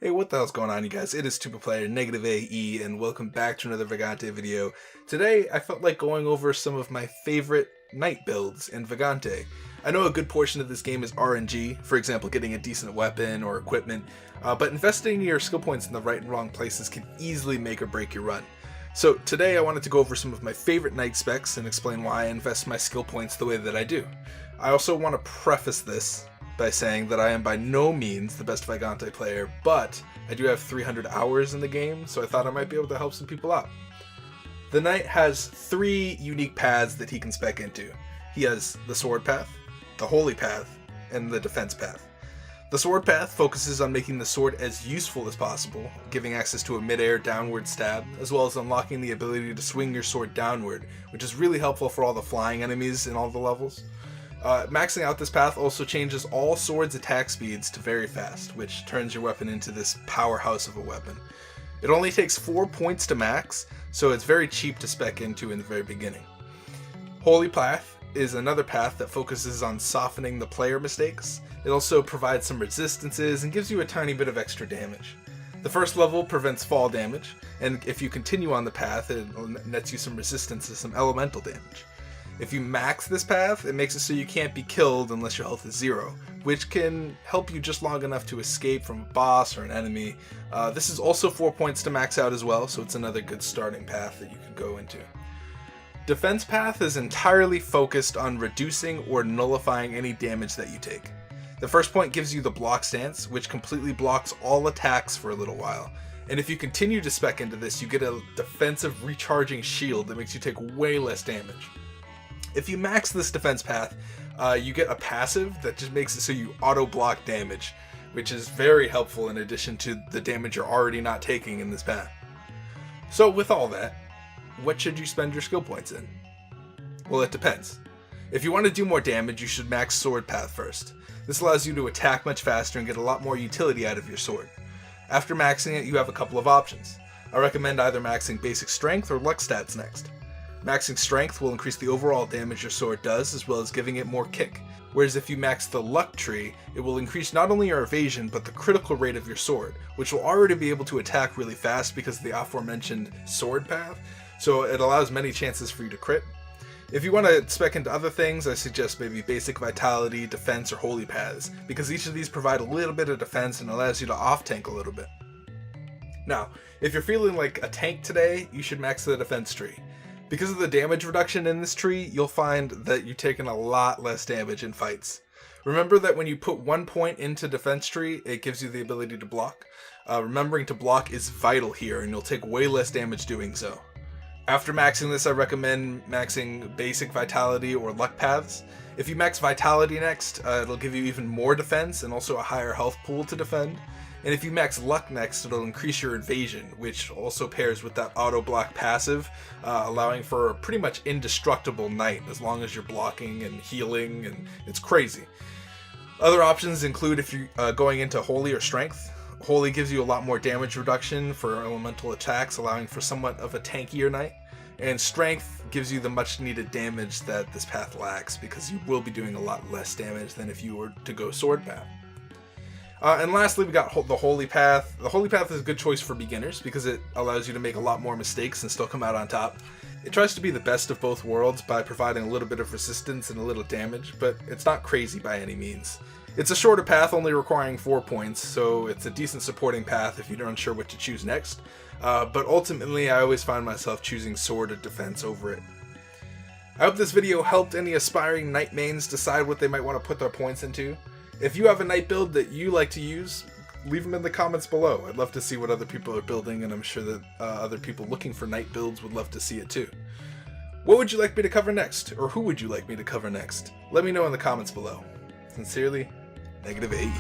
Hey, what the hell's going on, you guys? It is Stupid Player NegativeAE, and welcome back to another Vagante video. Today, I felt like going over some of my favorite knight builds in Vagante. I know a good portion of this game is RNG, for example, getting a decent weapon or equipment, but investing your skill points in the right and wrong places can easily make or break your run. So today, I wanted to go over some of my favorite knight specs and explain why I invest my skill points the way that I do. I also want to preface this by saying that I am by no means the best Vagante player, but I do have 300 hours in the game, so I thought I might be able to help some people out. The knight has 3 unique paths that he can spec into. He has the sword path, the holy path, and the defense path. The sword path focuses on making the sword as useful as possible, giving access to a mid-air downward stab, as well as unlocking the ability to swing your sword downward, which is really helpful for all the flying enemies in all the levels. Maxing out this path also changes all swords' attack speeds to very fast, which turns your weapon into this powerhouse of a weapon. It only takes 4 points to max, so it's very cheap to spec into in the very beginning. Holy Path is another path that focuses on softening the player mistakes. It also provides some resistances and gives you a tiny bit of extra damage. The first level prevents fall damage, and if you continue on the path, it nets you some resistance to some elemental damage. If you max this path, it makes it so you can't be killed unless your health is 0, which can help you just long enough to escape from a boss or an enemy. This is also 4 points to max out as well, so it's another good starting path that you could go into. Defense path is entirely focused on reducing or nullifying any damage that you take. The first point gives you the block stance, which completely blocks all attacks for a little while. And if you continue to spec into this, you get a defensive recharging shield that makes you take way less damage. If you max this defense path, you get a passive that just makes it so you auto-block damage, which is very helpful in addition to the damage you're already not taking in this path. So with all that, what should you spend your skill points in? Well, it depends. If you want to do more damage, you should max sword path first. This allows you to attack much faster and get a lot more utility out of your sword. After maxing it, you have a couple of options. I recommend either maxing basic strength or luck stats next. Maxing strength will increase the overall damage your sword does, as well as giving it more kick. Whereas if you max the luck tree, it will increase not only your evasion, but the critical rate of your sword, which will already be able to attack really fast because of the aforementioned sword path, so it allows many chances for you to crit. If you want to spec into other things, I suggest maybe basic vitality, defense, or holy paths, because each of these provide a little bit of defense and allows you to off-tank a little bit. Now, if you're feeling like a tank today, you should max the defense tree. Because of the damage reduction in this tree, you'll find that you're taking a lot less damage in fights. Remember that when you put 1 point into defense tree, it gives you the ability to block. Remembering to block is vital here, and you'll take way less damage doing so. After maxing this, I recommend maxing basic vitality or luck paths. If you max vitality next, it'll give you even more defense and also a higher health pool to defend. And if you max luck next, it'll increase your evasion, which also pairs with that auto block passive, allowing for a pretty much indestructible knight as long as you're blocking and healing, and it's crazy. Other options include if you're going into holy or strength. Holy gives you a lot more damage reduction for elemental attacks, allowing for somewhat of a tankier knight. And strength gives you the much needed damage that this path lacks, because you will be doing a lot less damage than if you were to go sword path. And lastly, we got the Holy Path. The Holy Path is a good choice for beginners because it allows you to make a lot more mistakes and still come out on top. It tries to be the best of both worlds by providing a little bit of resistance and a little damage, but it's not crazy by any means. It's a shorter path, only requiring 4 points, so it's a decent supporting path if you're unsure what to choose next. But ultimately, I always find myself choosing sword or defense over it. I hope this video helped any aspiring knight mains decide what they might want to put their points into. If you have a knight build that you like to use, leave them in the comments below. I'd love to see what other people are building, and I'm sure that other people looking for knight builds would love to see it too. What would you like me to cover next? Or who would you like me to cover next? Let me know in the comments below. Sincerely, NegativeAE.